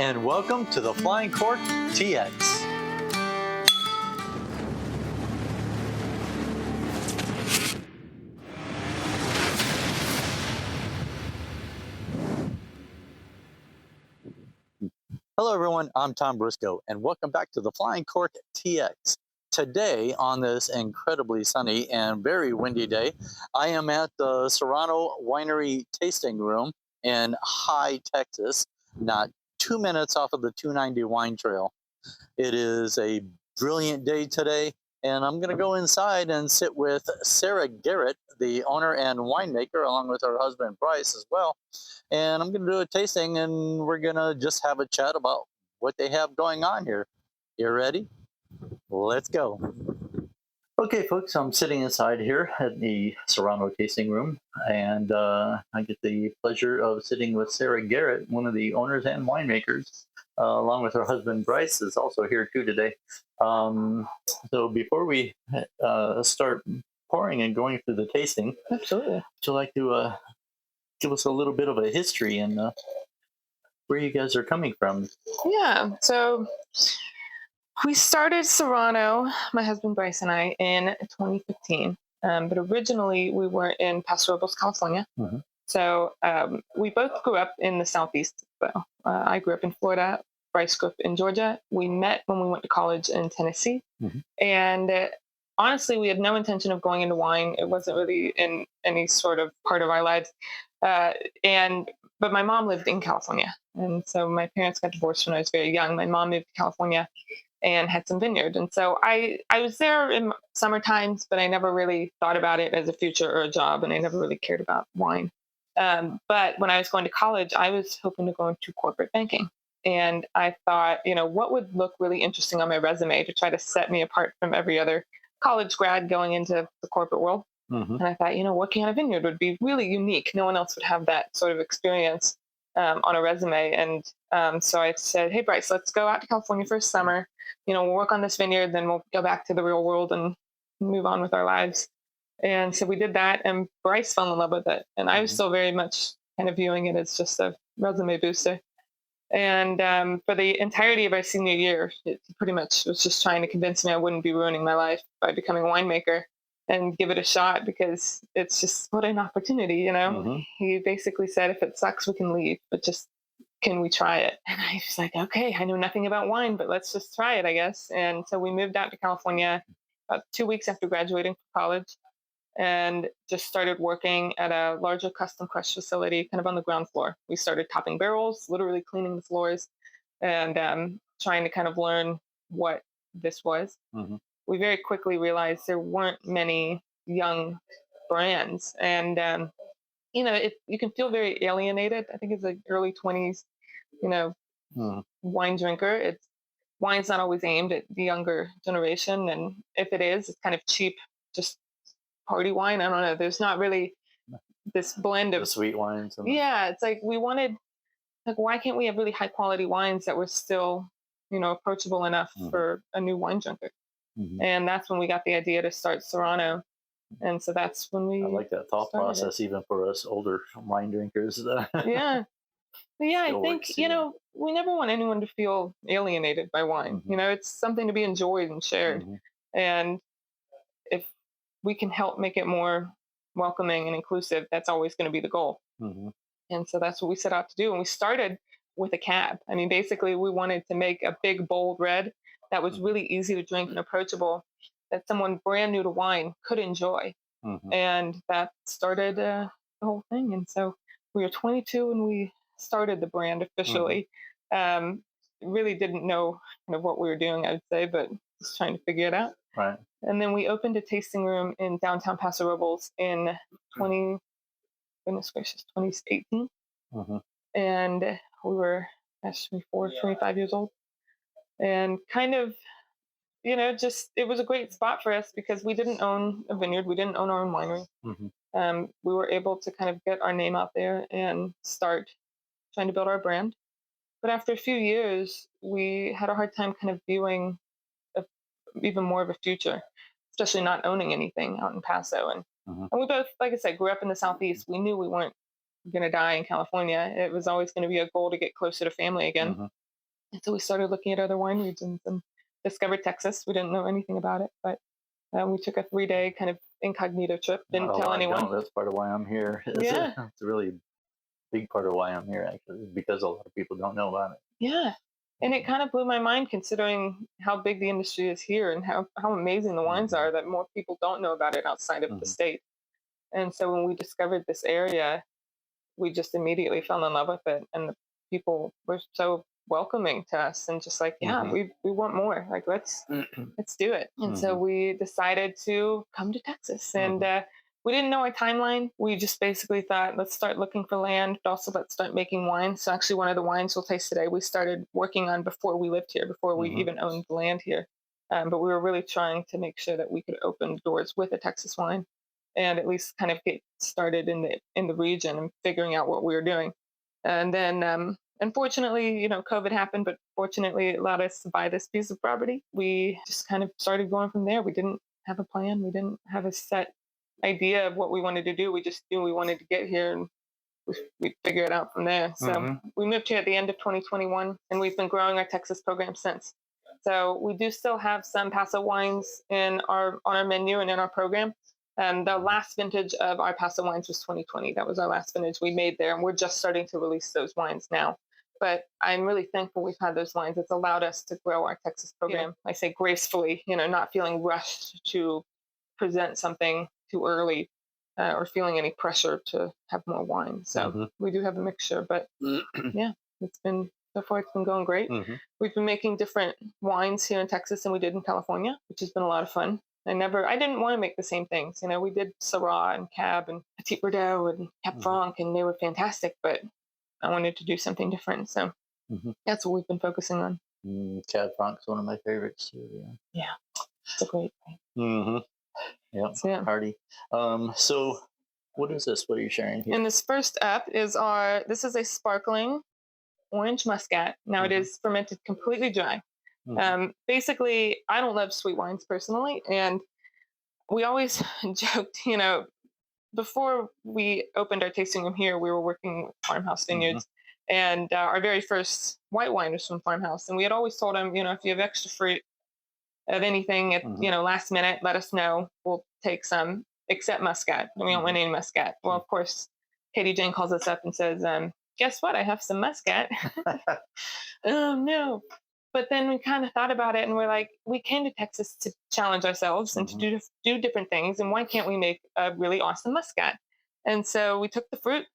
and welcome to the Flying Cork TX. Hello everyone, I'm Tom Briscoe, and welcome back to the Flying Cork TX. Today, on this incredibly sunny and very windy day, I am at the Serrano Winery tasting room in High, Texas, not 2 minutes off of the 290 wine trail. It is a brilliant day today, and I'm going to go inside and sit with Sarah Garrett, the owner and winemaker, along with her husband Brice as well. And I'm going to do a tasting, and we're going to just have a chat about what they have going on here. You ready? Let's go. Okay, folks, I'm sitting inside here at the Serrano tasting room, and I get the pleasure of sitting with Sarah Garrett, one of the owners and winemakers, along with her husband Brice is also here too today. So before we start pouring and going through the tasting, Absolutely. would you like to give us a little bit of a history and where you guys are coming from? Yeah. So we started Serrano, my husband Brice and I, in 2015. But originally we were in Paso Robles, California. Mm-hmm. So we both grew up in the Southeast. So I grew up in Florida. Brice grew up in Georgia. We met when we went to college in Tennessee. Mm-hmm. And honestly, we had no intention of going into wine. It wasn't really in any sort of part of our lives. But my mom lived in California. And so my parents got divorced when I was very young. My mom moved to California and had some vineyard. And so I was there in summer times, but I never really thought about it as a future or a job. And I never really cared about wine. But when I was going to college, I was hoping to go into corporate banking. And I thought, what would look really interesting on my resume to try to set me apart from every other college grad going into the corporate world. Mm-hmm. And I thought, working on a vineyard would be really unique. No one else would have that sort of experience on a resume. And so I said, hey, Brice, let's go out to California for a summer. We'll work on this vineyard, then we'll go back to the real world and move on with our lives. And so we did that, and Brice fell in love with it. And I was still very much kind of viewing it as just a resume booster. And for the entirety of our senior year, it pretty much was just trying to convince me I wouldn't be ruining my life by becoming a winemaker and give it a shot, because it's just what an opportunity, Mm-hmm. He basically said, if it sucks, we can leave, but just, can we try it? And I was like, okay, I know nothing about wine, but let's just try it, I guess. And so we moved out to California about 2 weeks after graduating from college, and just started working at a larger custom crush facility kind of on the ground floor. We started topping barrels, literally cleaning the floors, and trying to kind of learn what this was. Mm-hmm. We very quickly realized there weren't many young brands. And, you can feel very alienated. I think it's like early 20s, wine drinker. Wine's not always aimed at the younger generation. And if it is, it's kind of cheap, just party wine. I don't know. There's not really this blend The of sweet wines. yeah. It's like we wanted, like, why can't we have really high quality wines that were still, approachable enough for a new wine drinker? Mm-hmm. And that's when we got the idea to start Serrano. And so that's when we I like that thought process, even for us older wine drinkers. yeah. Yeah, I Still think, works, yeah. we never want anyone to feel alienated by wine. Mhm. It's something to be enjoyed and shared. Mhm. And if we can help make it more welcoming and inclusive, that's always going to be the goal. Mhm. And so that's what we set out to do. And we started with a cab. I mean, basically, we wanted to make a big, bold red that was really easy to drink and approachable, that someone brand new to wine could enjoy. Mhm. And that started the whole thing. And so we were 22 when we started the brand officially. Really didn't know kind of what we were doing, I would say, but just trying to figure it out. Right. And then we opened a tasting room in downtown Paso Robles in 20, goodness gracious, 2018. Mhm. And we were, 25 years old. And kind of, just, it was a great spot for us because we didn't own a vineyard. We didn't own our own winery. Mhm. We were able to kind of get our name out there and start trying to build our brand. But after a few years, we had a hard time kind of viewing a, even more of a future, especially not owning anything out in Paso. Mhm. And we both, like I said, grew up in the Southeast. We knew we weren't going to die in California. It was always going to be a goal to get closer to family again. Mhm. And so we started looking at other wine regions and discovered Texas. We didn't know anything about it, but we took a 3-day kind of incognito trip. Didn't Oh, tell I anyone. don't. That's part of why I'm here. Yeah, It's a really big part of why I'm here, actually, because a lot of people don't know about it. yeah. And it Mhm. kind of blew my mind considering how big the industry is here and how amazing the wines Mhm. are that more people don't know about it outside of the Mhm. state. And so when we discovered this area, we just immediately fell in love with it. And the people were so welcoming to us and just like, yeah, Mhm. we want more. Like, let's do it. And so Mhm. we decided to come to Texas. And Mhm. we didn't know our timeline. We just basically thought, let's start looking for land, but also let's start making wine. So actually, one of the wines we'll taste today, we started working on before we lived here, before we Mhm. even owned the land here. But we were really trying to make sure that we could open doors with a Texas wine and at least kind of get started in the region and figuring out what we were doing. And then unfortunately, COVID happened, but fortunately, it allowed us to buy this piece of property. We just kind of started going from there. We didn't have a plan. We didn't have a set idea of what we wanted to do. We just knew we wanted to get here, and we figure it out from there. So Mhm. we moved here at the end of 2021, and we've been growing our Texas program since. So we do still have some Paso wines on our menu and in our program. The Mhm. last vintage of our Paso wines was 2020. That was our last vintage we made there, and we're just starting to release those wines now. But I'm really thankful we've had those wines. It's allowed us to grow our Texas program. I say gracefully, not feeling rushed to present something too early or feeling any pressure to have more wine. So Mhm. we do have a mixture, but yeah, so far it's been going great. Mhm. We've been making different wines here in Texas than we did in California, which has been a lot of fun. I didn't want to make the same things. We did Syrah and Cab and Petit Verdot and Cab Mhm. Franc, and they were fantastic, but I wanted to do something different. So Mhm. that's what we've been focusing on. Cab Franc's one of my favorites too. Yeah. Yeah, it's a great thing. Mhm. Yep. So yeah. Hardy. So what is this? What are you sharing here? And this first up this is a sparkling orange muscat. Now it Mhm. is fermented completely dry. Mhm. Basically, I don't love sweet wines personally, and we always joked, before we opened our tasting room here, we were working with Farmhouse Mhm. Vineyards, and our very first white wine was from Farmhouse, and we had always told them, if you have extra fruit of anything at Mhm. last minute, let us know. We'll take some, except muscat. We don't want Mhm. any muscat. Well, of course, Katie Jane calls us up and says, "Guess what? I have some muscat." Oh no. But then we kind of thought about it and we're like, we came to Texas to challenge ourselves and to Mhm. do different things. And why can't we make a really awesome muscat? And so we took the fruit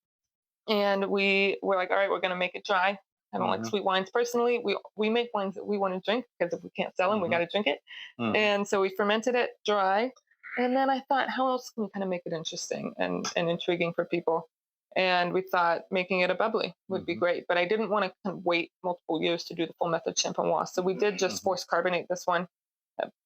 and we were like, all right, we're going to make it dry. I don't like Mhm. sweet wines personally. We make wines that we want to drink because if we can't sell them, we got Mhm. to drink it. Mhm. And so we fermented it dry. And then I thought, how else can we kind of make it interesting and intriguing for people? And we thought making it a bubbly would be Mhm. great. But I didn't want to kind of wait multiple years to do the full method champenois. So we did just Mhm. force carbonate this one.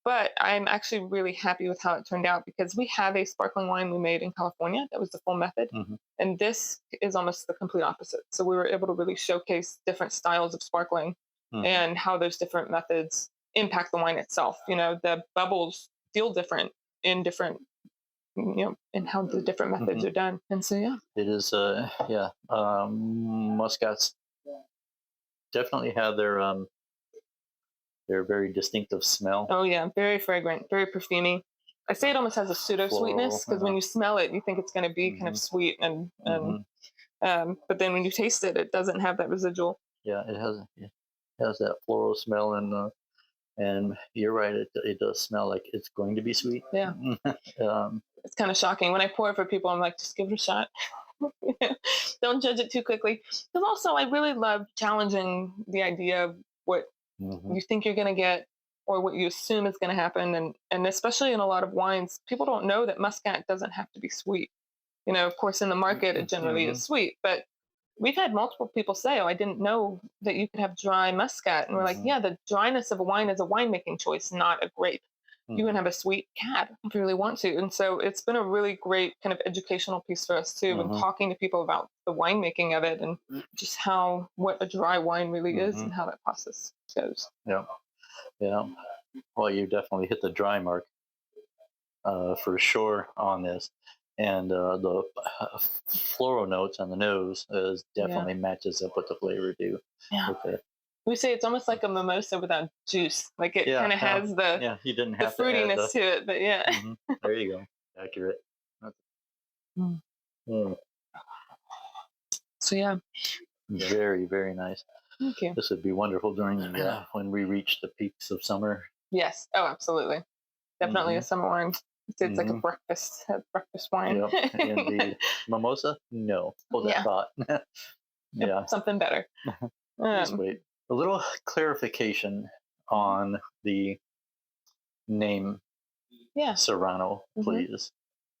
But I'm actually really happy with how it turned out because we have a sparkling wine we made in California that was the full method. Mhm. And this is almost the complete opposite. So we were able to really showcase different styles of sparkling Mhm. and how those different methods impact the wine itself. The bubbles feel different in different, in how the different methods Mhm. are done. And so, yeah. It is. Yeah. Muscats definitely have their very distinctive smell. Oh, yeah. Very fragrant, very perfumey. I say it almost has a pseudo Floral. sweetness because when you smell it, you think it's going to be kind of Mhm. sweet and Mhm. but then when you taste it, it doesn't have that residual. Yeah, it has that floral smell, and you're right. It does smell like it's going to be sweet. Yeah, um, it's kind of shocking when I pour it for people. I'm like, just give it a shot. Don't judge it too quickly. Because also, I really love challenging the idea of what mhm. you think you're going to get or what you assume is going to happen, and especially in a lot of wines, people don't know that muscat doesn't have to be sweet. Of course, in the market, it generally is Mhm. sweet, but we've had multiple people say, "Oh, I didn't know that you could have dry muscat." And we're like, Mhm. "Yeah, the dryness of a wine is a winemaking choice, not a grape. You can Mhm. have a sweet cab if you really want to." And so it's been a really great kind of educational piece for us too, and Mhm. talking to people about the winemaking of it and just what a dry wine really is Mhm. and how that process goes. Yeah. Yeah. Well, you definitely hit the dry mark for sure on this, and the floral notes on the nose is Yeah, definitely matches up with the flavor too. yeah. With it. We say it's almost like a mimosa without juice. Like it Yeah, kind of yeah, has the yeah. You didn't the have to add fruitiness the. to it, but yeah. Hmm. There you go. Accurate. That's- Mm. mm, So yeah, very, very nice. thank you. This would be wonderful during when we reach the peaks of summer. Yes. Oh, absolutely. Definitely a Hmm. summer wine. It's like Hmm. a breakfast wine. Yep, indeed. Mimosa? No. Hold that Yeah. thought. Yep, Yeah. something better. Please Um, wait. A little clarification on the name yeah. Serrano, Hmm. please.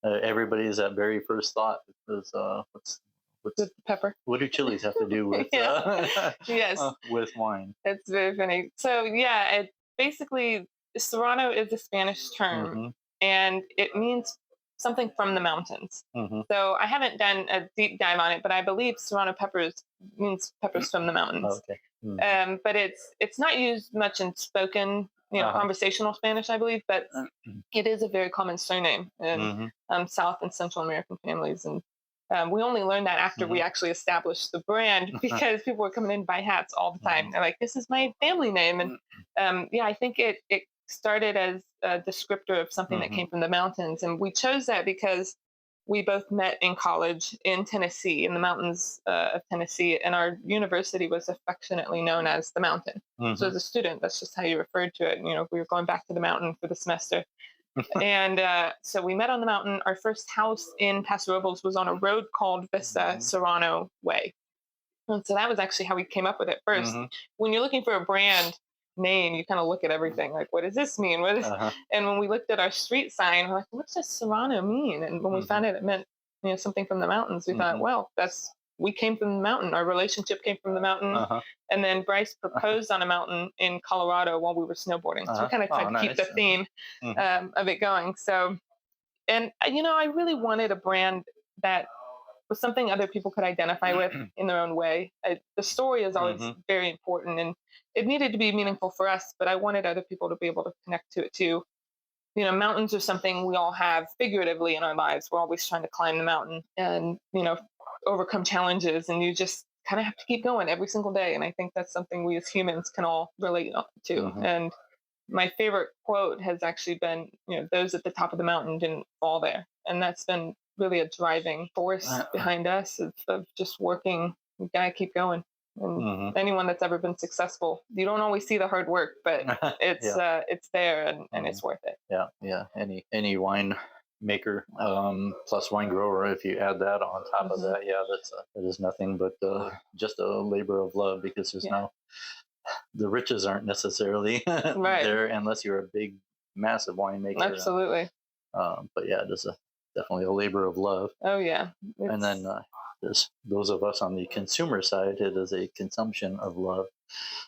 Everybody's at very first thought is what's With pepper. what do chilies have to do with Yeah. Yes. with wine? It's very funny. So yeah, it basically Serrano is a Spanish term, Mm-hmm. and it means something from the mountains. Mm-hmm. So I haven't done a deep dive on it, but I believe Serrano peppers means peppers from the mountains. Okay. Mm-hmm. But it's not used much in spoken, Uh-huh. conversational Spanish, I believe, but it is a very common surname in Mm-hmm. South and Central American families, and we only learned that after we Mm-hmm. actually established the brand because people were coming in to buy hats all the time. Mm-hmm. They're like, "This is my family name," and yeah, I think it started as a descriptor of something that Mm-hmm. came from the mountains, and we chose that because we both met in college in Tennessee, in the mountains of Tennessee, and our university was affectionately known as the Mountain. So Mm-hmm. as a student, that's just how you referred to it. We were going back to the mountain for the semester, and so we met on the mountain. Our first house in Paso Robles was on a road called Vista Mm-hmm. Serrano Way. And so that was actually how we came up with it first. Mm-hmm. When you're looking for a brand name, you kind of look at everything like, what does this mean? Uh-huh. And when we looked at our street sign, we're like, what does Serrano mean? And when we Mm-hmm. found it meant something from the mountains. We thought, Mm-hmm. well, we came from the mountain. Our relationship came from the mountain. Uh-huh. And then Brice proposed on a mountain in Colorado while we were snowboarding. So we Uh-huh. kind of tried Oh, to keep nice. the theme Mm-hmm. of it going. So, and I really wanted a brand that was something other people could identify with in their own way. The story is always Mm-hmm. very important, and it needed to be meaningful for us, but I wanted other people to be able to connect to it too. Mountains are something we all have figuratively in our lives. We're always trying to climb the mountain and, overcome challenges, and you just kind of have to keep going every single day. And I think that's something we as humans can all relate to. Mm-hmm. And my favorite quote has actually been, those at the top of the mountain didn't fall there. And that's been really a driving force behind us of just working. We gotta keep going. And Mm-hmm. anyone that's ever been successful, you don't always see the hard work, but it's Yeah. it's there, and Mm-hmm. it's worth it. Yeah, yeah. Any wine maker plus wine grower, if you add that on top of Mhm. that, yeah, that is nothing but just a labor of love because there's Yeah. no the riches aren't necessarily Right. there unless you're a big, massive winemaker. Absolutely. But yeah, it is definitely a labor of love. Oh yeah. And then there's those of us on the consumer side, it is a consumption of love.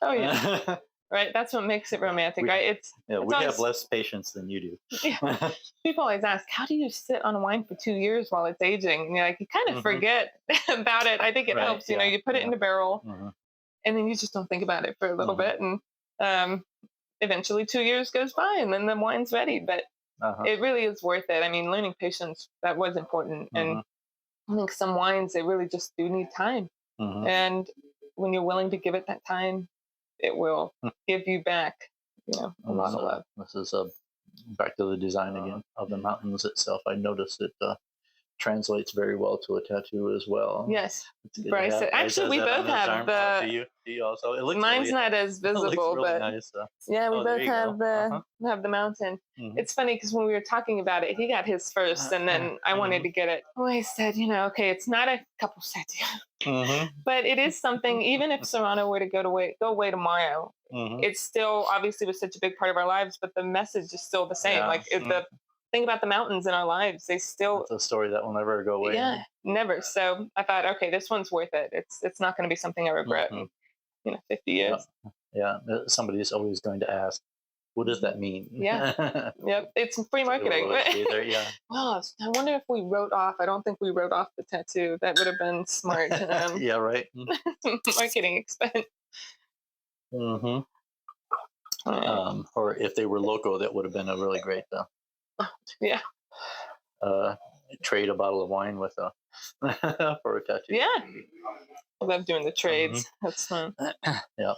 Oh yeah. Right. That's what makes it romantic. We, Right. yeah, It's we have always, less patience than you do. yeah. People always ask, how do you sit on a wine for 2 years while it's aging? And you're like, you kind of Mm-hmm. forget about it. I think it Right. helps. Yeah. You put it Yeah. in the barrel, Mm-hmm. and then you just don't think about it for a little Mm-hmm. bit, and eventually 2 years goes by, and then the wine's ready. But Uh-huh. it really is worth it. I mean, learning patience, that was important, Mm-hmm. and I think some wines, they really just do need time, Mm-hmm. and when you're willing to give it that time, it will give you back, a lot of love. This is back to the design again of the mountains itself. I noticed it translates very well to a tattoo as well. Yes, It's good to Bryce. have. Bryce Actually, has we that on both his have arm. the. Do you? Do you also? It looks Mine's really, not as it looks visible, really but nice. yeah, we Oh, there both you have go. Uh-huh. the mountain. Mm-hmm. It's funny because when we were talking about it, he got his first, and then I wanted to get it. Oh, I said, okay, it's not a couple sets, Mm-hmm. but it is something. Even if Serrano were to go away tomorrow, Mm-hmm. it's still obviously was such a big part of our lives, but the message is still the same. Yeah. Like the thing about the mountains in our lives, they still. It's a story that will never go away. Yeah, never. So I thought, okay, this one's worth it. It's not going to be something I regret. Mm-hmm. 50 years. Yeah. Somebody's always going to ask, what does that mean? Yeah. Yep. It's free marketing. There, yeah. Well, I wonder if we wrote off. I don't think we wrote off the tattoo. That would have been smart. Yeah, right. Marketing expense. Mm-hmm. Or if they were local, that would have been a really great Yeah. Trade a bottle of wine with for a tattoo. Yeah. I love doing the trades. That's fun. Yeah.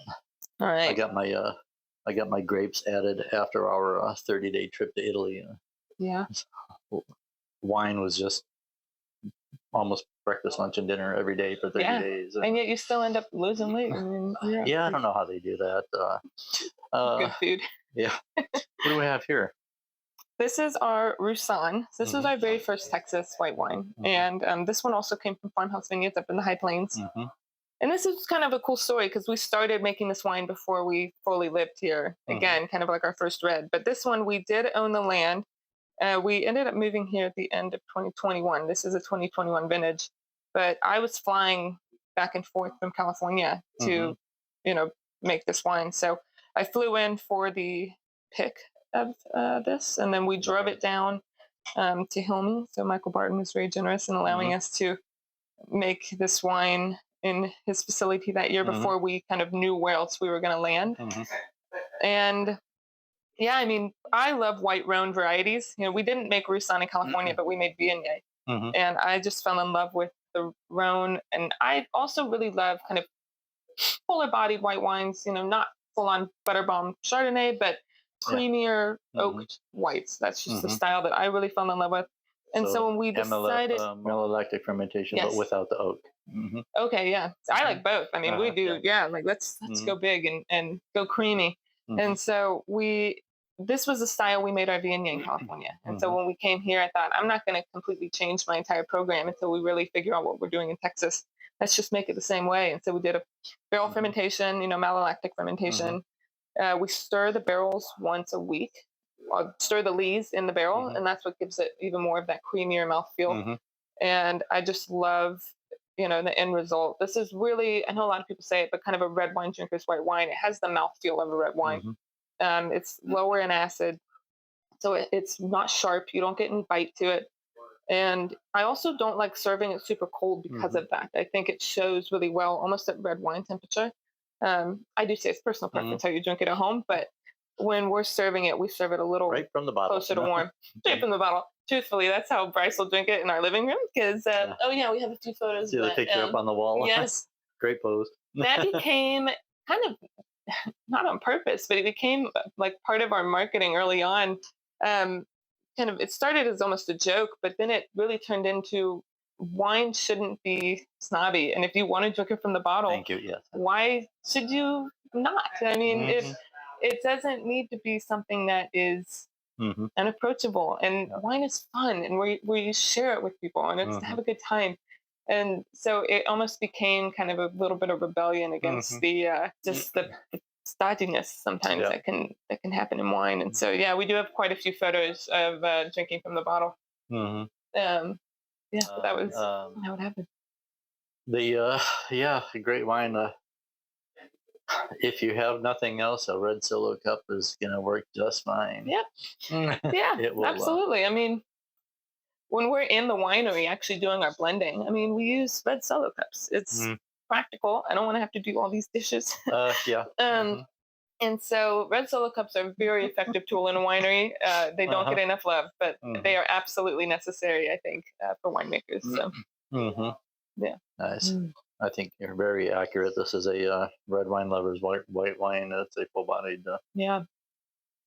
All I right. got my I got my grapes added after our 30-day trip to Italy. Yeah. Wine was just almost breakfast, lunch, and dinner every day for 30 Yeah. days. And yet you still end up losing weight. I mean, yeah, Yeah, I don't know how they do that. good food. Yeah. What do we have here? This is our Roussan. This was Hmm. our very first Texas white wine. Hmm. And this one also came from farmhouse vineyards up in the High Plains. Hmm. And this is kind of a cool story because we started making this wine before we fully lived here. Hmm. Again, kind of like our first red. But this one, we did own the land. We ended up moving here at the end of 2021. This is a 2021 vintage. But I was flying back and forth from California Hmm. to, make this wine. So I flew in for the pick of this, and then we drove it down to Hilmy. So Michael Barton was very generous in allowing Hmm. us to make this wine in his facility that year Hmm. before we kind of knew where else we were going to land. Hmm. And yeah, I mean, I love white Rhone varieties. We didn't make Roussan in California, but we made Viognier. Hmm. And I just fell in love with the Rhone. And I also really love kind of fuller bodied white wines, not full on butterbomb Chardonnay, but Yeah. creamier Hmm. oaked whites. That's just the Hmm. style that I really fell in love with. And so So when we decided, malolactic fermentation, but yes, without the oak. Hmm. okay, yeah, so I like both. I mean, we Yeah. do, yeah, like let's Hmm. go big and go creamy. Hmm. And so this was the style we made our Viognier in California. And so Hmm. when we came here, I thought I'm not going to completely change my entire program until we really figure out what we're doing in Texas. Let's just make it the same way. And so we did a barrel Hmm. fermentation, malolactic Hmm. fermentation. We stir the barrels once a week, stir the lees in the barrel, Hmm. and that's what gives it even more of that creamier mouthfeel. Hmm. And I just love, the end result. This is really, I know a lot of people say it, but kind of a red wine drinker's white wine. It has the mouthfeel of a red wine. Hmm. It's lower in acid, so it's not sharp. You don't get any bite to it. And I also don't like serving it super cold because Hmm. of that. I think it shows really well almost at red wine temperature. I do say it's personal Hmm. preference how you drink it at home, but when we're serving it, we serve it a little Right from the bottle. closer to warm, straight from the bottle. Truthfully, that's how Brice will drink it in our living room. Because Yeah. oh yeah, we have a few photos See of the that. picture up on the wall? Yes, Great pose. that became kind of not on purpose, but it became like part of our marketing early on. Um, Kind of, it started as almost a joke, but then it really turned into wine shouldn't be snobby, and if you want to drink it from the bottle, Thank you. Yes. why should you not? I mean, Hmm. it doesn't need to be something that is Hmm. unapproachable. And Yeah. wine is fun, and where you share it with people, and it's to Hmm. have a good time. And so it almost became kind of a little bit of rebellion Hmm. against the just the stodginess sometimes Yeah. that can happen in wine. And so yeah, we do have quite a few photos of drinking from the bottle. Hmm. Um, yeah, but that was Um, how it happened. the yeah, a great wine. If you have nothing else, a red solo cup is gonna work just fine. Yeah, yeah, It will. absolutely. I mean, when we're in the winery actually doing our blending, I mean, we use red solo cups. It's Mm, practical. I don't want to have to do all these dishes. yeah. um, Hmm. and so red solo cups are a very effective tool in a winery. They don't Uh-huh. get enough love, but Hmm. they are absolutely necessary, I think, for winemakers. So Hmm. yeah. Nice. Mm. I think you're very accurate. This is a red wine lover's white wine. It's a full-bodied Yeah,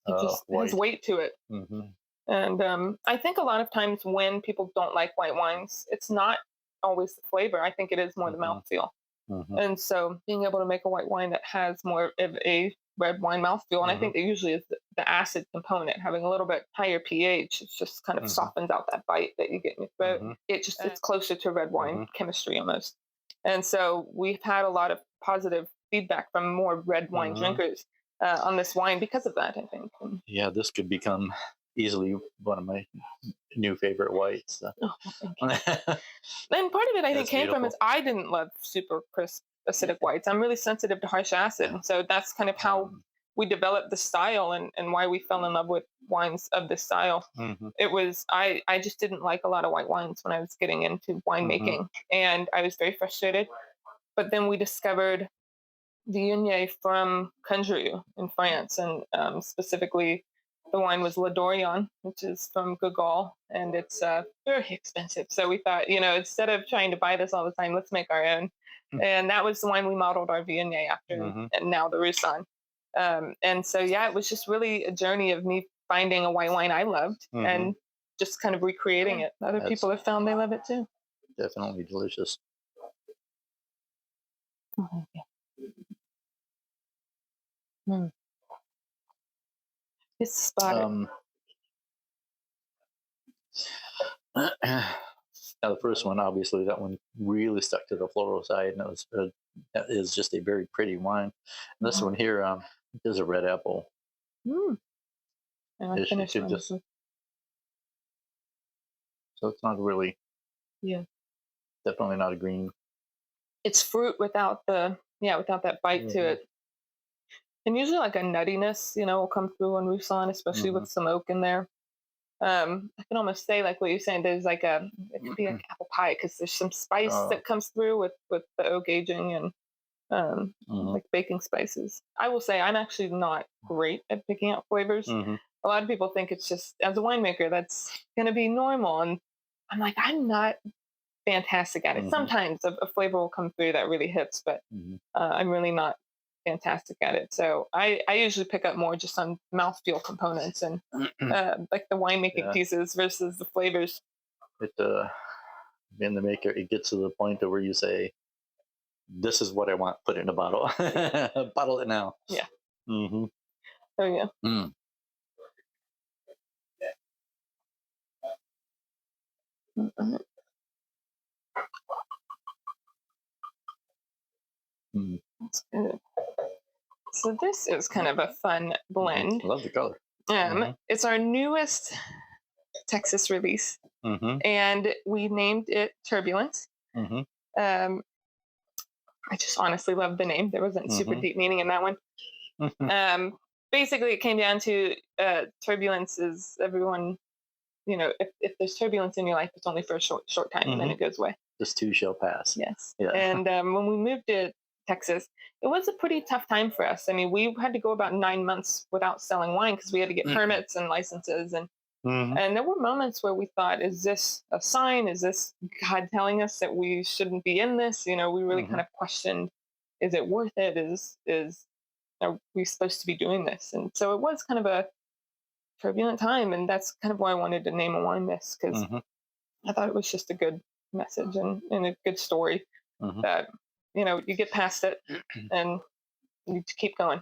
it has white. weight to it. Hmm. And I think a lot of times when people don't like white wines, it's not always the flavor. I think it is more the Hmm. mouthfeel. Hmm. And so being able to make a white wine that has more of a red wine mouthfeel, and I Hmm. think it usually is the acid component, having a little bit higher pH, it just kind of Hmm. softens out that bite that you get in your throat. Hmm. It's closer to red wine Hmm. chemistry almost. And so we've had a lot of positive feedback from more red wine Hmm. drinkers on this wine because of that, I think. And, Yeah, this could become easily one of my new favorite whites. oh, well, thank you. And part of it, I think, That's came from beautiful. is I didn't love super crisp acidic whites. I'm really sensitive to harsh acid, Yeah. and so that's kind of how we developed the style and why we fell in love with wines of this style. Hmm. It was I just didn't like a lot of white wines when I was getting into Hmm. winemaking, and I was very frustrated. But then we discovered Viognier from Condrieu in France, and specifically, the wine was La Dorian, which is from Gaugal, and it's very expensive. So we thought, instead of trying to buy this all the time, let's make our own. and that was the wine we modeled our Viognier after, Mm-hmm. and now the Roussan. And so yeah, it was just really a journey of me finding a white wine I loved Mm-hmm. and just kind of recreating it. Other That's people have found they love it too. definitely delicious. Mhm. Mm. It's spotted. Now the first one, obviously, that one really stuck to the floral side, and that is just a very pretty wine. And this one here, is a red apple. Mm. And I It finished should mine just, with, so it's not really, yeah. definitely not a green. It's fruit without without that bite to Mm-hmm. it. And usually like a nuttiness, will come through on Roussan, especially Mm-hmm. with some oak in there. I can almost say like what you're saying. There's like it could be like apple pie because there's some spice Oh, that comes through with the oak aging and mm-hmm. like baking spices. I will say I'm actually not great at picking out flavors. Mm-hmm. A lot of people think it's just as a winemaker that's going to be normal, and I'm like I'm not fantastic at it. Mm-hmm. Sometimes a flavor will come through that really hits, but Mm-hmm. I'm really not fantastic at it. So I usually pick up more just on mouthfeel components and like the winemaking Yeah, pieces versus the flavors. it in the maker, it gets to the point of where you say, "This is what I want. Put it in a bottle. Bottle it now." Yeah. Mm-hmm. Oh yeah. Mm. Mhm. Mm. That's good. So this is kind of a fun blend. I love the color. Mm-hmm. It's our newest Texas release, Mm-hmm. and we named it Turbulence. Mm-hmm. Um, I just honestly love the name. There wasn't super Mm-hmm. deep meaning in that one. Um, Basically, it came down to turbulence is everyone. If there's turbulence in your life, it's only for a short time, and then Mm-hmm. it goes away. This too shall pass. Yes. Yeah. And when we moved to Texas, it was a pretty tough time for us. I mean, we had to go about 9 months without selling wine because we had to get permits and licenses, Mm-hmm. and there were moments where we thought, is this a sign? Is this God telling us that we shouldn't be in this? We really Mm-hmm. kind of questioned, is it worth it? Is are we supposed to be doing this? And so it was kind of a turbulent time, and that's kind of why I wanted to name a wine this because Mm-hmm. I thought it was just a good message and a good story Mm-hmm. that you get past it and you keep going.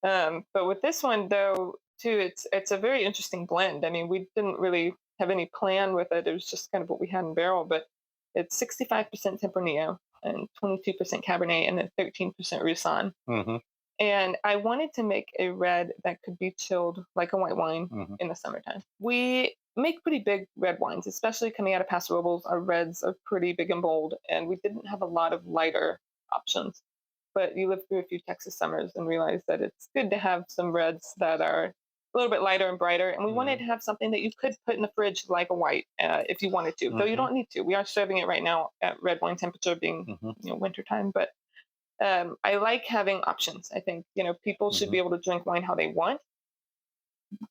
But with this one though, too, it's a very interesting blend. I mean, we didn't really have any plan with it. It was just kind of what we had in barrel, but it's 65% Tempranillo and 22% Cabernet and then 13% Roussan. Mm-hmm. And I wanted to make a red that could be chilled like a white wine Mm-hmm. in the summertime. We make pretty big red wines, especially coming out of Paso Robles. Our reds are pretty big and bold, and we didn't have a lot of lighter options. But you live through a few Texas summers and realize that it's good to have some reds that are a little bit lighter and brighter. And we wanted Mm-hmm. to have something that you could put in the fridge like a white if you wanted to, though you Mm-hmm. don't need to. We are serving it right now at red wine temperature, being Mm-hmm. wintertime, but I like having options. I think people should Mm-hmm. be able to drink wine how they want.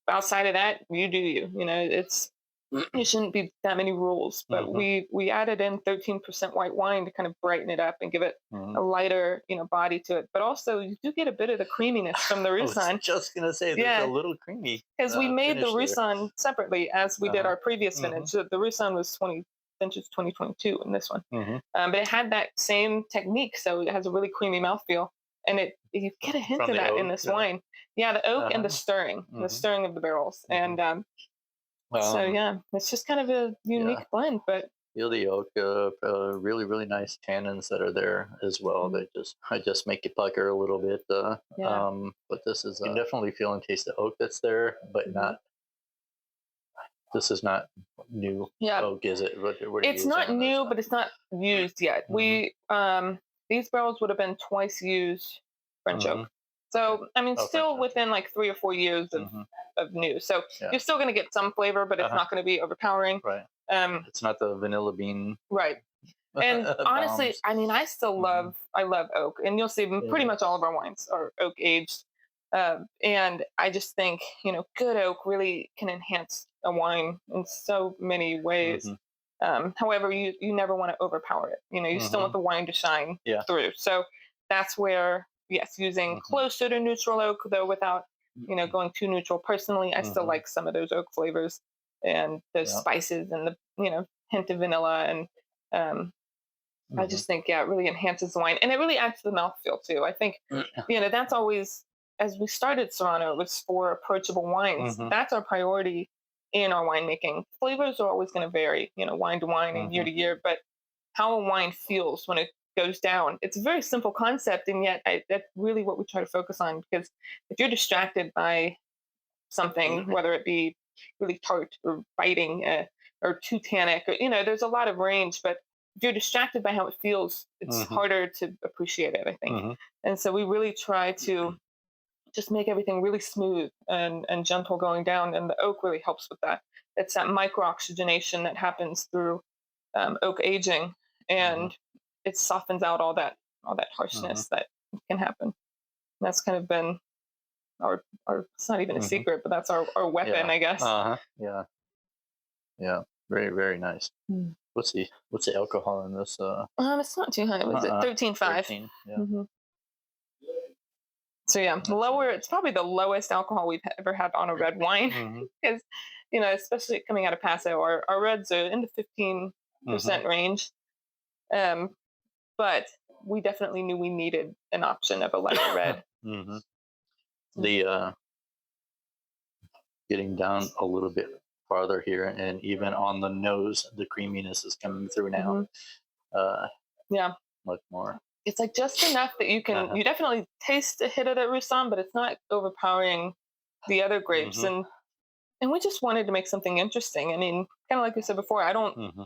Outside of that, you do you. It shouldn't be that many rules. But Mm-hmm. we added in 13% white wine to kind of brighten it up and give it Mm-hmm. a lighter body to it. But also you do get a bit of the creaminess from the I was Roussan. just gonna say there's a Yeah, little creamy because we made the finish there. Roussan separately as we did Uh-huh. our previous Mm-hmm. vintage. The Roussan was 2022 in this one. Mm-hmm. But it had that same technique, so it has a really creamy mouthfeel, and you get a hint From of the that in oak. this wine. Yeah, the oak and Uh-huh. the Mm-hmm. stirring of the barrels, Mm-hmm. and so yeah, it's just kind of a Yeah. unique blend. But Feel the oak, really, really nice tannins that are there as well. Mhm. I just make you pucker a little bit. Yeah. But this is, you can definitely feel and taste the oak that's there, but Mhm. not. This is not new Yeah, oak, is it? What are you it's using not on this new, one? but it's not used yet. Mm-hmm. These barrels would have been twice used French Mm-hmm. oak. So I mean, Oh, French still oak. within like 3 or 4 years Mm-hmm. of new. So Yeah. you're still going to get some flavor, but it's Uh-huh. not going to be overpowering. Right. Um, It's not the vanilla bean right. And honestly, bombs. I mean, Mm-hmm. I love oak, and you'll see pretty Yeah. much all of our wines are oak aged. And I just think good oak really can enhance a wine in so many ways. Mm-hmm. However, you never want to overpower it. You still want Hmm. the wine to shine Yeah. through. So that's where, yes, using Hmm. closer to neutral oak, though without going too neutral. Personally, I still Hmm. like some of those oak flavors and those Yeah. spices and the hint of vanilla, and um, I Hmm. just think, yeah, it really enhances the wine, and it really adds to the mouthfeel too. I think that's always, as we started Serrano, it was for approachable wines. Hmm. That's our priority in our winemaking. Flavors are always going to vary, wine to wine and year Hmm. to year, but how a wine feels when it goes down, it's a very simple concept, and yet that's really what we try to focus on. Because if you're distracted by something, whether it be really tart or biting, or too tannic, or there's a lot of range, but if you're distracted by how it feels, it's Hmm. harder to appreciate it, I think. Hmm. And so we really try to just make everything really smooth and gentle going down, and the oak really helps with that. It's that micro oxygenation that happens through oak aging, Hmm. and it softens out all that Hmm. harshness that can happen. And that's kind of been our it's not even a Hmm. secret, but that's our weapon, Yeah. I guess. Uh-huh. Yeah. Yeah. Very, very nice. Mm. What's the alcohol in this? It's not too high. It was at Uh-uh. 13.5. 13. Yeah. Hmm. So yeah, That's lower. nice. It's probably the lowest alcohol we've ever had on a red wine, Hmm. because especially coming out of Paso, our reds are in the 15% Hmm. range. Um, but we definitely knew we needed an option of a lighter red. Hmm. Mm. The getting down a little bit farther here, and even on the nose, the creaminess is coming through now. Hmm. Uh, Yeah, much more. it's like just enough that Uh-huh. you definitely taste a hit of that Roussan, but it's not overpowering the other grapes. Hmm. And we just wanted to make something interesting. I mean, kind of like we said before, Hmm.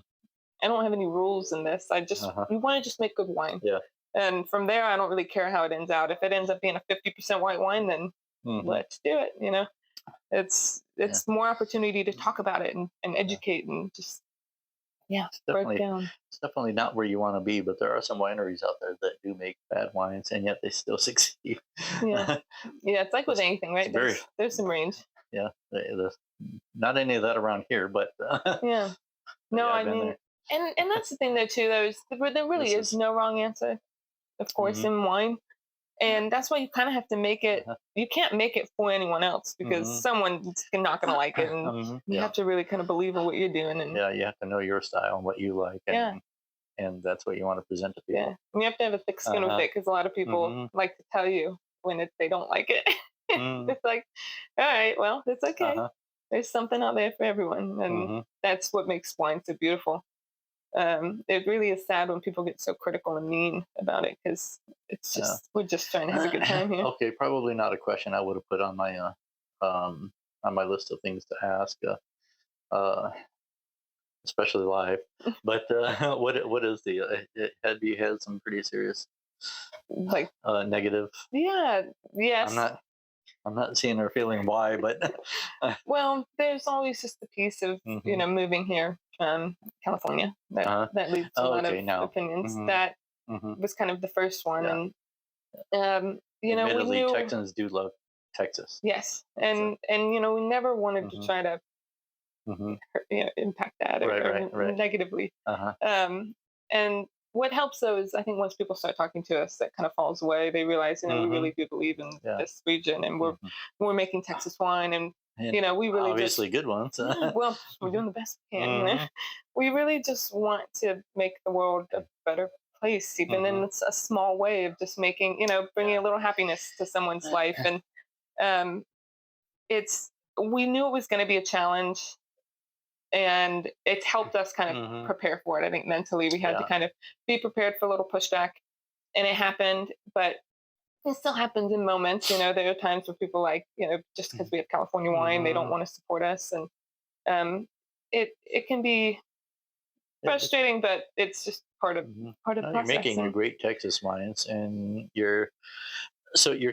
I don't have any rules in this. Uh-huh. We want to just make good wine. Yeah. And from there, I don't really care how it ends out. If it ends up being a 50% white wine, then Hmm. let's do it. Yeah. It's more opportunity to talk about it and Yeah. educate and just, yeah, It's break definitely down. it's definitely not where you want to be, but there are some wineries out there that do make bad wines, and yet they still succeed. Yeah, yeah. It's like with it's, anything, it's right? very There's some range. yeah. Not any of that around here, but Yeah. but No, yeah, I've I been mean, there. and that's the thing though too. There really This is is. no wrong answer, of course, Hmm. in wine. And that's why you kind of have to make it. Uh-huh. You can't make it for anyone else, because Hmm. someone's not going to like it, and you Yeah. have to really kind of believe in what you're doing. And Yeah, you have to know your style and what you like, yeah, and that's what you want to present to yeah, people. and you have to have a thick skin with Uh-huh. it, because a lot of people Hmm. like to tell you when they don't like it. Mm. It's like, all right, well, it's okay. Uh-huh. There's something out there for everyone, and Hmm. that's what makes wine so beautiful. It really is sad when people get so critical and mean about it, because it's Yeah. just we're just trying to have a good time here. Okay, probably not a question I would have put um on my list of things to ask, especially live. But what is the have you had some pretty serious Like, negative? yeah, I'm yes. not I'm not seeing or feeling why, but Well, there's always just the piece of hmm. moving here, California, that leads to a Oh, lot of okay, now. opinions. Hmm. That Hmm. was kind of the first one, Yeah. and we Admittedly, knew, Texans do love Texas. yes, So. and we never wanted to Hmm. try to Hmm. impact that, Right, right, or right. negatively. Uh-huh. And what helps though is, I think, once people start talking to us, that kind of falls away. They realize, we Hmm. really do believe in Yeah. this region, and we're Hmm. we're making Texas wine, and And we really just, obviously good ones. yeah, well, we're Hmm. doing the best we can. Hmm. We really just want to make the world a better place, even Hmm. in a small way of just making, bringing Yeah. a little happiness to someone's life. And um, it's we knew it was going to be a challenge, and it's helped us kind of Hmm. prepare for it. I think mentally we had to Yeah. kind of be prepared for a little pushback, and it happened. But it still happens in moments. There are times where people, like, just because we have California wine, they don't Hmm. want to support us, and um, it can be It, frustrating, but it's just mhm. part of the No, you're process. making a And great Texas wines, and your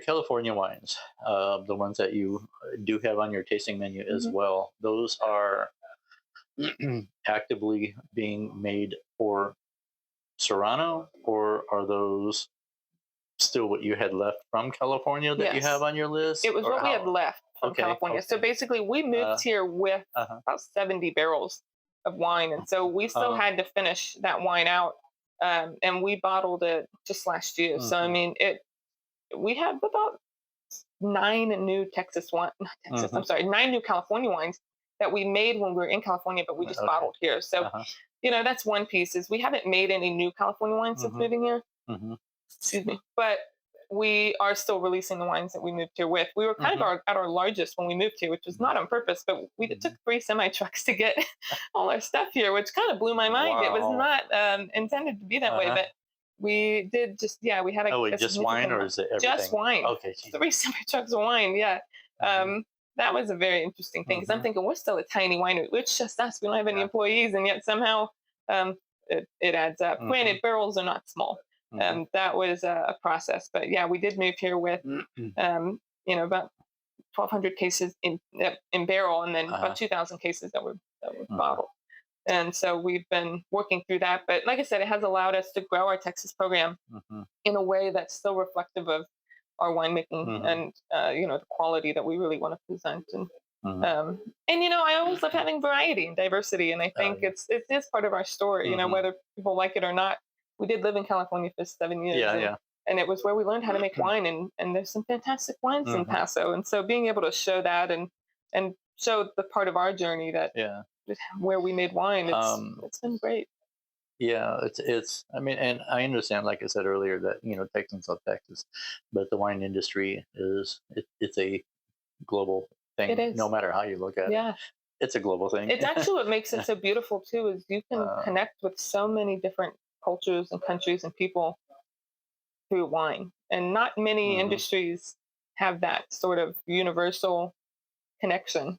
California wines, the ones that you do have on your tasting menu as mhm. well. Those are actively being made for Serrano, or are those still what you had left from California that you have Yes, on your list, it was or what we had how? left from Okay, California. So okay. basically, we moved Uh, here with uh-huh. about 70 barrels of wine, and so we still Uh, had to finish that wine out, and we bottled it just last year. So I mhm, mean, it we have about 9 new Texas wine, not Texas. I'm mhm. sorry, 9 new California wines that we made when we were in California, but we just Okay. bottled here. So Uh-huh. that's one piece is we haven't made any new California wines since Mhm, moving here. mhm, Excuse me, but we are still releasing the wines that we moved here with. We were kind of mhm, at our largest when we moved here, which was not on purpose, but it took mhm. 3 semi trucks to get all our stuff here, which kind of blew my mind. It was Wow. not intended to be that way, Uh-huh. but we did just, yeah, we had Oh, a wait, just wine significant or amount, is it just everything? wine, Okay, geez. 3 semi trucks of wine. Yeah. Mhm, Um, that was a very interesting thing because I'm mhm. thinking we're still a tiny winery. It's just us. We don't have any Yeah. employees, and yet somehow it adds up. Mhm, Granted, barrels are not small. mhm. That was a process, but yeah, we did move here with about 1,200 cases in barrel, and then about Uh-huh. 2,000 cases that were Mhm, bottled. And so we've been working through that. But like I said, it has allowed us to grow our Texas program mhm, in a way that's still reflective of our winemaking mhm, and the quality that we really want to present. mhm. And I always love having variety and diversity, and I Oh, think yeah. it is part of our story. Mhm. Whether people like it or not. We did live in California for 7 years, Yeah, and yeah. it was where we learned how to make wine, and there's some fantastic wines in Mhm. Paso, and so being able to show that and show the part of our journey that Yeah. where we made wine, it's Um, it's been great. yeah, it's I mean, and I understand, like I said earlier, that, Texans love Texas, but the wine industry it's a global It thing, no is, matter how you look at it. yeah. It's a global thing. It's actually what makes it so beautiful too is you can uh, connect with so many different cultures and countries and people through wine. And not many mhm. industries have that sort of universal connection.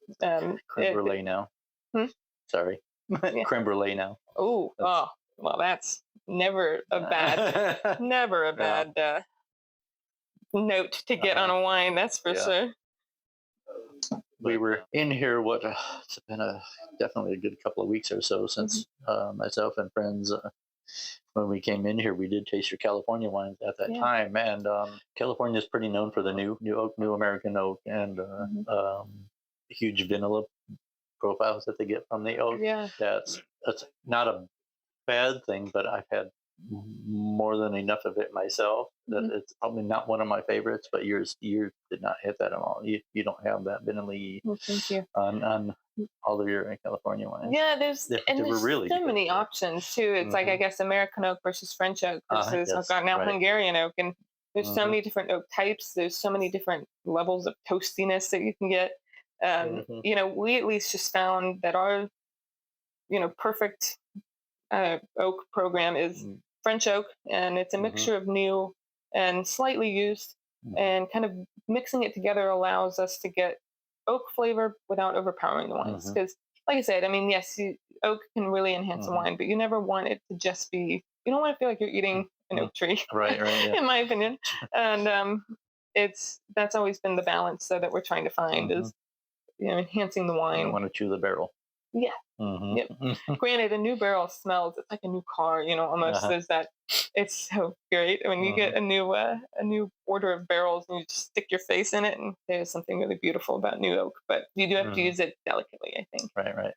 Creme brulee now. Hmm? Sorry. Yeah. Creme brulee now. That's Oh, well, that's never a yeah. bad note to get on Uh-huh. a wine. That's for Yeah. sure. We were in here. It's been definitely a good couple of weeks or so Mhm. since myself and friends, when we came in here, we did taste your California wines at that Yeah. time, and California is pretty known for the new oak, new American oak, and Mhm. huge vanilla profiles that they get from the oak. Yeah. That's not a bad thing, but I've had more than enough of it myself. That Mhm. it's probably not one of my favorites, but yours did not hit that at all. You don't have that vanilla Well, thank you. on all of your California wines. Yeah, there's They and were there's really so good. many options too. It's like, I Hmm. guess, American oak versus French oak versus, I've Yes, got now right. Hungarian oak, and there's so Hmm. many different oak types. There's so many different levels of toastiness that you can get. Hmm. We at least just found that our perfect oak program is French oak, and it's a Hmm. mixture of new and slightly used, Hmm. and kind of mixing it together allows us to get oak flavor without overpowering the wines. Hmm. Because, like I said, I mean, yes, oak can really enhance a Hmm. wine, but you never want it to just be. You don't want to feel like you're eating an Hmm. oak tree, Right, right, yeah. in my opinion. And that's always been the balance, so that we're trying to find Hmm. is enhancing the You don't wine. want to chew the barrel. Yeah. Hmm. Yep. Granted, a new barrel smells, it's like a new car, almost. Uh-huh. There's that. It's so great when you Hmm. get a new order of barrels and you just stick your face in it, and there's something really beautiful about new oak. But you do have to Hmm. use it delicately, I think. Right, right.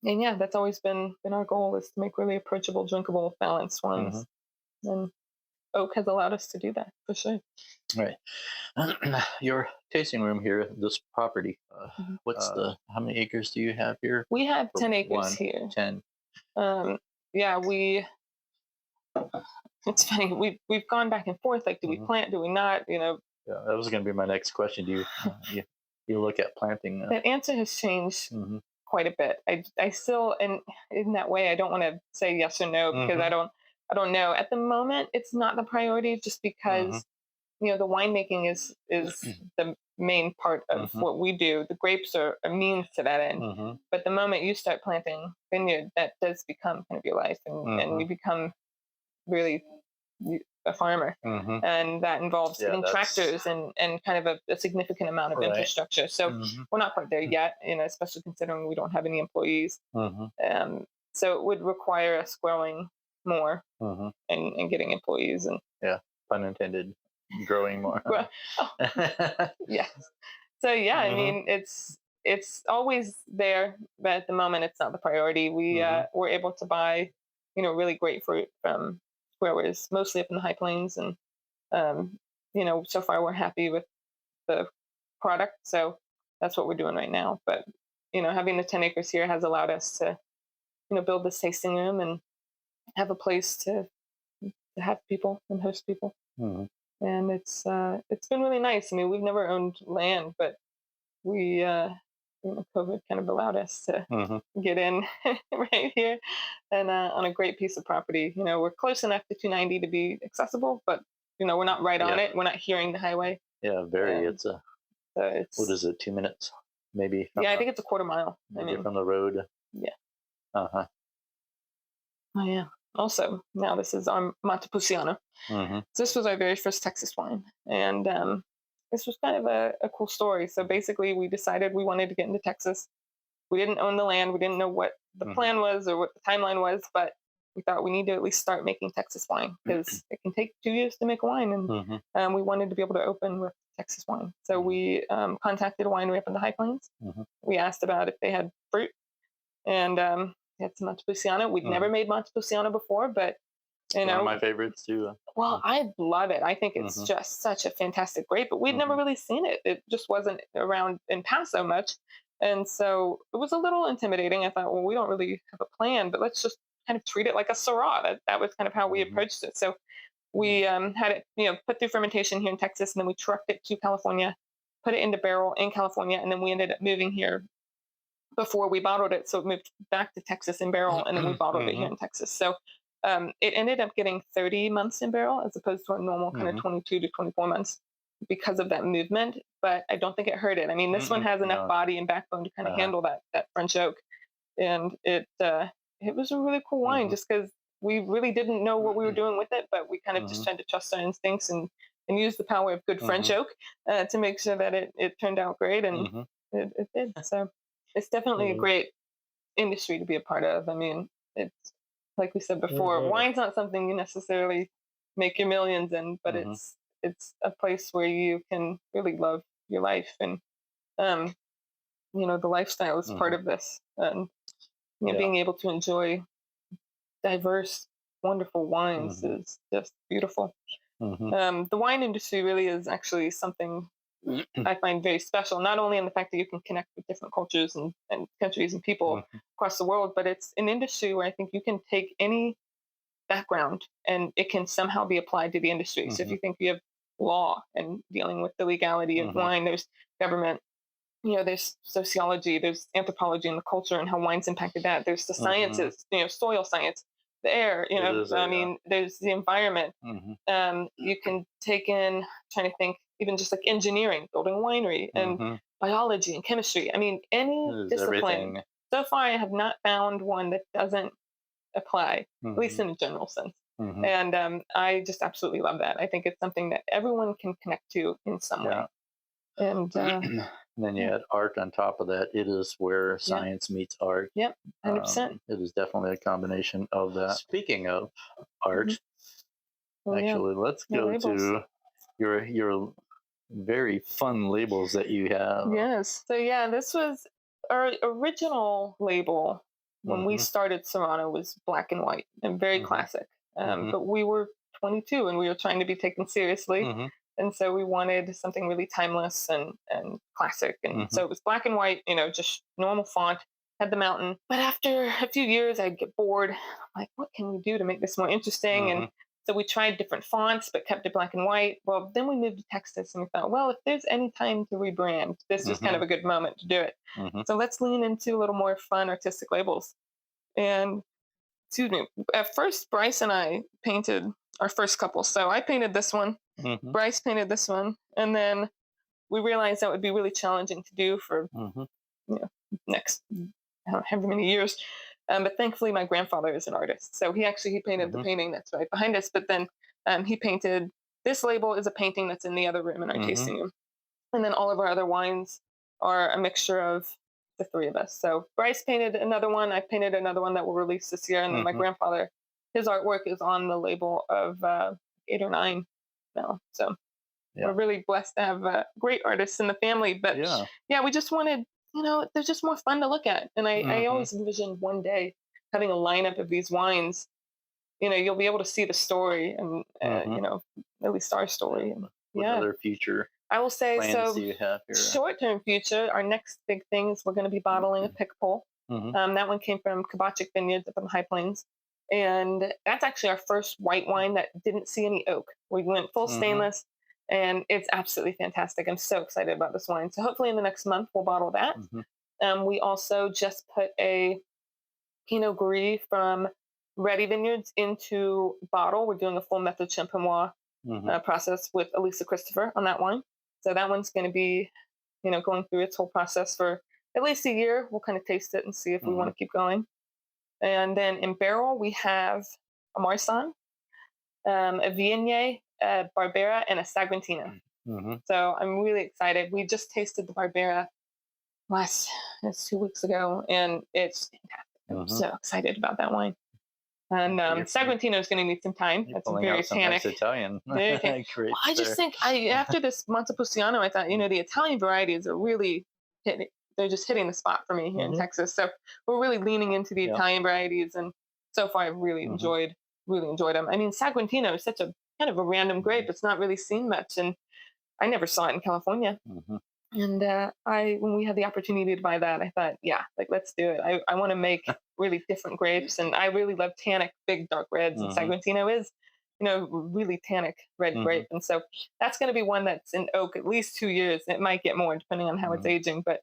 And yeah, that's always been our goal, is to make really approachable, drinkable, balanced Hmm. wines. And oak has allowed us to do that for sure. Right. Your tasting room here, this property. Mhm. How many acres do you have here? We have For 10 acres one, here. 10. Yeah, it's funny. We've gone back and forth. Like, do we Hmm. plant? Do we not? Yeah, that was going to be my next question. Do you look at planting? That answer has changed Hmm. quite a bit. I still, and in that way, I don't want to say yes or no, because Hmm. I don't know. At the moment, it's not the priority, just Hmm. because the winemaking is the main part of Hmm. what we do. The grapes are a means to that end. Hmm. But the moment you start planting vineyard, that does become kind of your life, and Hmm. you become really a farmer, Hmm. and that involves Yeah, getting that's tractors and kind of a significant amount of right. infrastructure. So Hmm. we're not quite there yet, especially considering we don't have any employees. Hmm. So it would require us growing more, Hmm. and getting employees and Yeah, pun intended. Growing more. grow. Oh, yes. So yeah, I Hmm. mean, it's always there, but at the moment it's not the priority. We Hmm. were able to buy, really great fruit from growers, mostly up in the high plains, and um, so far we're happy with the product. So that's what we're doing right now. But having the 10 acres here has allowed us to build this tasting room and have a place to have people and host people. Hmm. And it's been really nice. I mean, we've never owned land, but we COVID kind of allowed us to Hmm. get in right here and on a great piece of property. We're close enough to 290 to be accessible, but we're not right on Yeah. it. We're not hearing the highway. Yeah. Very. Um, It's a, so what it's is it? 2 minutes, maybe yeah, I think it's a quarter mile. I maybe mean, from the road. yeah. Uh-huh. Oh yeah. Also, now this is our Montepulciano. Hmm. This was our very first Texas wine, and this was kind of a cool story. So basically, we decided we wanted to get into Texas. We didn't own the land. We didn't know what the Hmm. plan was or what the timeline was, but we thought we need to at least start making Texas wine because it can take 2 years to make a wine, and Hmm. we wanted to be able to open with Texas wine. So we contacted a winery up in the High Plains. Hmm. We asked about if they had fruit, and they had some Montepulciano. We'd never Hmm. made Montepulciano before, but you One of know, my favorites too. well, I love it. I think it's Hmm. just such a fantastic grape, but we'd never Hmm. really seen it. It just wasn't around in Paso much. And so it was a little intimidating. I thought, well, we don't really have a plan, but let's just kind of treat it like a Syrah. That was kind of how we Hmm. approached it. So we had it, put through fermentation here in Texas, and then we trucked it to California, put it into barrel in California, and then we ended up moving here before we bottled it. So it moved back to Texas in barrel, and then we bottled it here Hmm. in Texas. So it ended up getting 30 months in barrel as opposed to a normal kind of Hmm. 22 to 24 months because of that movement. But I don't think it hurt it. I mean, this one Mm-mm. has enough No. body and backbone to kind of Uh-huh. handle that French oak, and it was a really cool wine Hmm. just because we really didn't know what we were doing with it, but we kind of just Hmm. tried to trust our instincts and use the power of good French Hmm. oak to make sure that it turned out great, and Hmm. it did. So it's definitely a great industry to be a part of. I mean, it's like we said before, Hmm. wine's not something you necessarily make your millions in, but Hmm. it's a place where you can really love your life, and um, the lifestyle is part Hmm. of this, and Yeah. being able to enjoy diverse, wonderful wines Hmm. is just beautiful. Hmm. The wine industry really is actually something I find very special, not only in the fact that you can connect with different cultures and countries and people Hmm. across the world, but it's an industry where I think you can take any background and it can somehow be applied to the industry. So if Hmm. you think you have law and dealing with the legality of Hmm. wine, there's government, there's sociology, there's anthropology and the culture and how wine's impacted that. There's the Hmm. sciences, soil science, the air, It is I a. mean, there's the environment. Hmm. You can take in, trying to think, even just like engineering, building a winery, and Hmm. biology and chemistry. I mean, It any is discipline. everything. So far, I have not found one that doesn't apply, at least Hmm. in a general sense. Hmm. And I just absolutely love that. I think it's something that everyone can connect to in some Yeah. way. And And then you yeah, add art on top of that. It is where yeah, science meets art. yep, 100%. It is definitely a combination of that. Speaking of Hmm. art, Oh yeah, actually, let's my go labels. to your very fun labels that you have. Yes. So yeah, this was our original label when we Hmm. started Serrano was black and white and very Hmm. classic. Hmm. But we were 22 and we were trying to be taken seriously, Hmm. and so we wanted something really timeless and classic. And Hmm. so it was black and white, just normal font. Had the mountain, but after a few years, I'd get bored. I'm like, what can we do to make this more interesting? And Hmm. so we tried different fonts, but kept it black and white. Well, then we moved to Texas and we thought, well, if there's any time to rebrand, this was kind Hmm. of a good moment to do it. Hmm. So let's lean into a little more fun artistic labels. And excuse me, at first, Brice and I painted our first couple. So I painted this one, Hmm. Brice painted this one, and then we realized that would be really challenging to do for Hmm. next however many years. But thankfully, my grandfather is an artist, so he painted the Hmm. painting that's right behind us. But then he painted this label is a painting that's in the other room in our Hmm. tasting room, and then all of our other wines are a mixture of the three of us. So Brice painted another one, I painted another one that will release this year, and then my Hmm. grandfather, his artwork is on the label of 8 or 9 now. So we're Yeah. really blessed to have great artists in the family. But Yeah. yeah, we just wanted they're just more fun to look at. And I Hmm. always envisioned one day having a lineup of these wines. You'll be able to see the story and, Hmm. at least our story. And What yeah, other future I will say plans do so. you have here? Short term future, our next big thing is we're going to be bottling a pick pole. Hmm. That one came from Kibachik Vineyards up in the High Plains. And that's actually our first white wine that didn't see any oak. We went full Hmm. stainless, and it's absolutely fantastic. I'm so excited about this wine. So hopefully in the next month we'll bottle that. Hmm. We also just put a Pinot Gris from Ready Vineyards into bottle. We're doing a full method champenois Hmm. process with Elisa Christopher on that wine. So that one's going to be, going through its whole process for at least a year. We'll kind of taste it and see if we want Hmm. to keep going. And then in barrel, we have a Marsan, a Viognier, a Barbera, and a Saguantino. Hmm. So I'm really excited. We just tasted the Barbera last, it's 2 weeks ago, and it's fantastic. I'm Hmm. so excited about that wine. And You're Saguantino is going to need some time. you're That's pulling very out some nice tannic. Italian Very tannic. Well, grapes I just there. think after this Montepulciano, I thought, the Italian varieties are really hitting. They're just hitting the spot for me here in Hmm. Texas. So we're really leaning into the Yeah. Italian varieties, and so far I've Hmm. really enjoyed them. I mean, Saguantino is such a kind of a random grape. It's not really seen much, and I never saw it in California. Hmm. And I, when we had the opportunity to buy that, I thought, yeah, like let's do it. I want to make really different grapes, and I really love tannic, big dark reds, and Hmm. Saguantino is, really tannic red Hmm. grape, and so that's going to be one that's in oak at least 2 years. It might get more depending on how it's Hmm. aging, but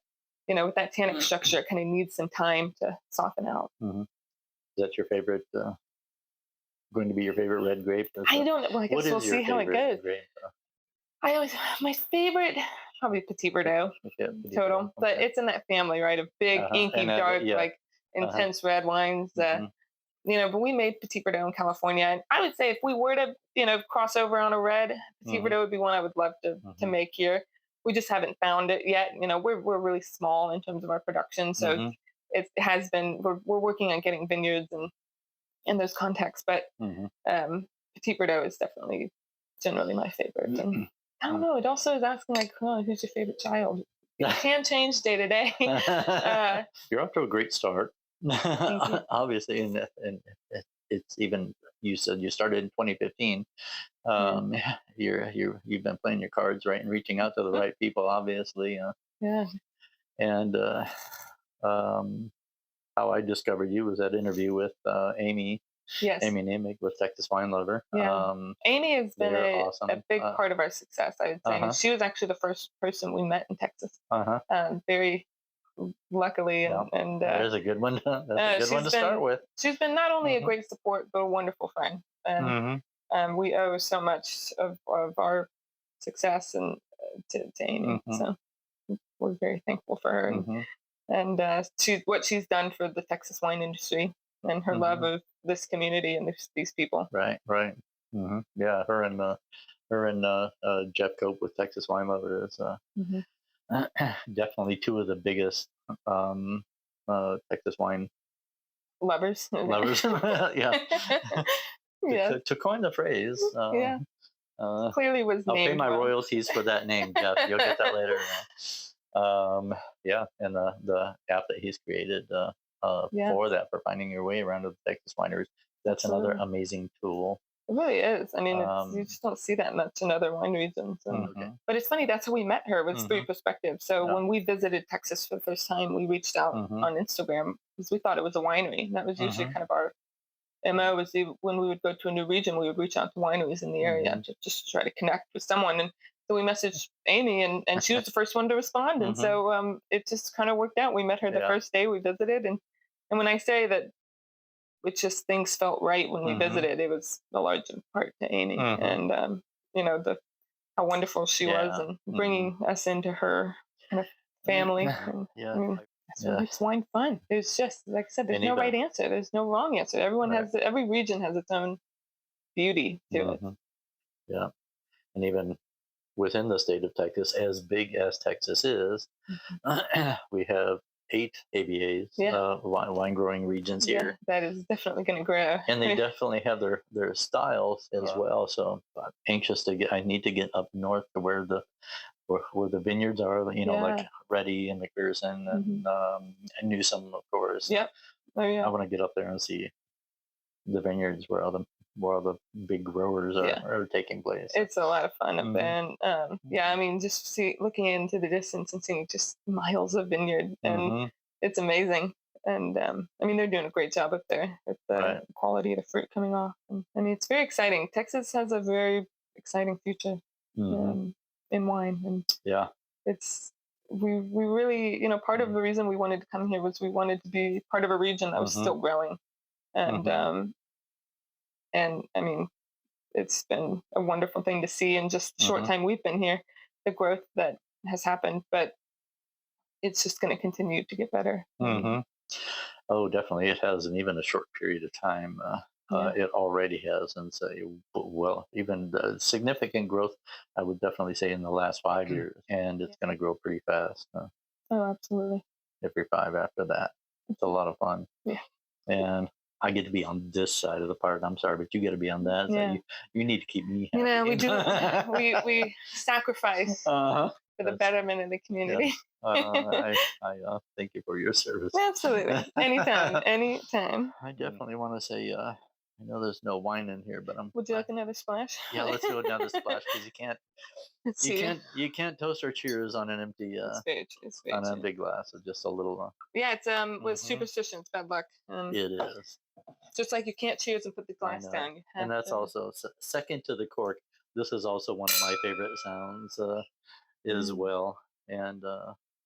with that tannic structure, it kind of needs some time to soften out. Hmm. Is that your favorite? Going to be your favorite red grape? I don't know. Well, I What guess we'll is your see how it favorite goes. grape? I always my favorite probably Petit Verdot Yeah, Petit Verdot. total, but Okay. it's in that family, right? Of big, And inky, dark, yeah. like Uh-huh. intense red wines. Hmm. But we made Petit Verdot in California, and I would say if we were to, cross over on a red, Petit Hmm. Verdot would be one I would love to Hmm. make here. We just haven't found it yet. We're really small in terms of our production, so Hmm. it has been. We're working on getting vineyards and in those contexts, but Hmm. Petit Verdot is definitely generally my favorite. And I don't know. It also is asking like, oh, who's your favorite child? It can change day to day. You're off to a great start. Thank you. Obviously, and it's even, you said you started in 2015. Yeah. You've been playing your cards right and reaching out to the right people, obviously. Yeah. And um, how I discovered you was that interview with Yes. Amy Nemick with Texas Wine Lover. Yeah. Amy has been They're a awesome. big part of our success, I would say. I mean, Uh-huh. she was actually the first person we met in Texas. Uh-huh. Very luckily, Yeah. and There's a good one. That's a good one to start with. she's been not only a Hmm. great support but a wonderful friend. And Hmm. we owe so much of our success and to Amy. Hmm. So we're very thankful for her, Hmm. and what she's done for the Texas wine industry and her love Hmm. of this community and these people. Right, right. Yeah, her and Jeff Cope with Texas Wine Lover is Hmm. definitely two of the biggest um, Texas wine Lovers. lovers. Yeah, Yeah. to coin the phrase, Yeah. uh, Clearly was I'll pay named my well. royalties for that name, Jeff. You'll get that later. Yeah, and the app that he's created Yeah, for that, for finding your way around to the Texas wineries. That's another absolutely. amazing tool. It really is. I mean, it's you Um, just don't see that much in other wine regions. And okay. but it's funny, that's how we met her, was through Hmm. perspective. So Yeah. when we visited Texas for the first time, we reached out Hmm. on Instagram because we thought it was a winery. And that was usually Hmm. kind of our MO, was when we would go to a new region, we would reach out to wineries in the area Hmm. to just try to connect with someone. And so we messaged Amy, and she was the first one to respond. And Hmm. so it just kind of worked out. We met her the Yeah. first day we visited, and when I say that it just things felt right when we Hmm. visited, it was a large in part to Amy, Hmm. and the how wonderful she was, Yeah. and Hmm. bringing us into her kind of family. And I Yeah. mean, that's what Yeah. makes wine fun. There's just, like I said, there's And no even right answer. There's no wrong answer. right. Every region has its own beauty to it. Hmm. Yeah. And even within the state of Texas, as big as Texas is, Mhm. we have 8 ABAs, Yeah, wine growing regions yeah, here, that is definitely going to grow. and they definitely have their styles as well. So I'm anxious to get. I need to get up north to where where the vineyards are, like Yeah. Reddy and McPherson Hmm. and Newsom, of course. Yep. Oh I yeah. want to get up there and see the vineyards where all the big growers Yeah. are taking place. It's a lot of fun up Hmm. there, and yeah, I mean, just looking into the distance and seeing just miles of vineyard, and Hmm. it's amazing. And I mean, they're doing a great job up there with the Right. quality of the fruit coming off. And I mean, it's very exciting. Texas has a very exciting future Hmm. um, in wine, and Yeah. it's we really, part of the reason we wanted to come here was we wanted to be part of a region that was Hmm. still growing, and Hmm. I mean, it's been a wonderful thing to see in just the short Hmm. time we've been here, the growth that has happened, but it's just going to continue to get better. Hmm. Oh, definitely. It has, and even a short period of time, Yeah. it already has. And so, well, even the significant growth, I would definitely say in the last 5 years, and Yeah. it's going to grow pretty fast. Oh, absolutely. Every five after that. It's a lot of fun. Yeah. And I get to be on this side of the park. I'm sorry, but you get to be on that side. Yeah. You need to keep me We happy. do. We sacrifice Uh-huh. for the That's betterment of the yes. community. I thank you for your service. Absolutely. Anytime. Anytime. I definitely want to say I know there's no wine in here, but Would you like another splash? yeah, let's do another splash because Let's see. you can't toast our cheers on an empty It's very on an true. empty glass. It's just a little. Yeah, it's with Mhm. superstition, it's bad luck. It is. Just like you can't cheers and put the I glass know, down. You and have that's to. also second to the cork. This is also one of my favorite sounds as Mm, well, and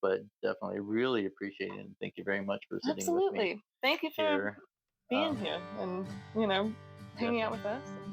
but definitely really appreciate it. And thank you very much for sitting with me absolutely. Thank you for here. being Um, here and hanging out definitely. with us.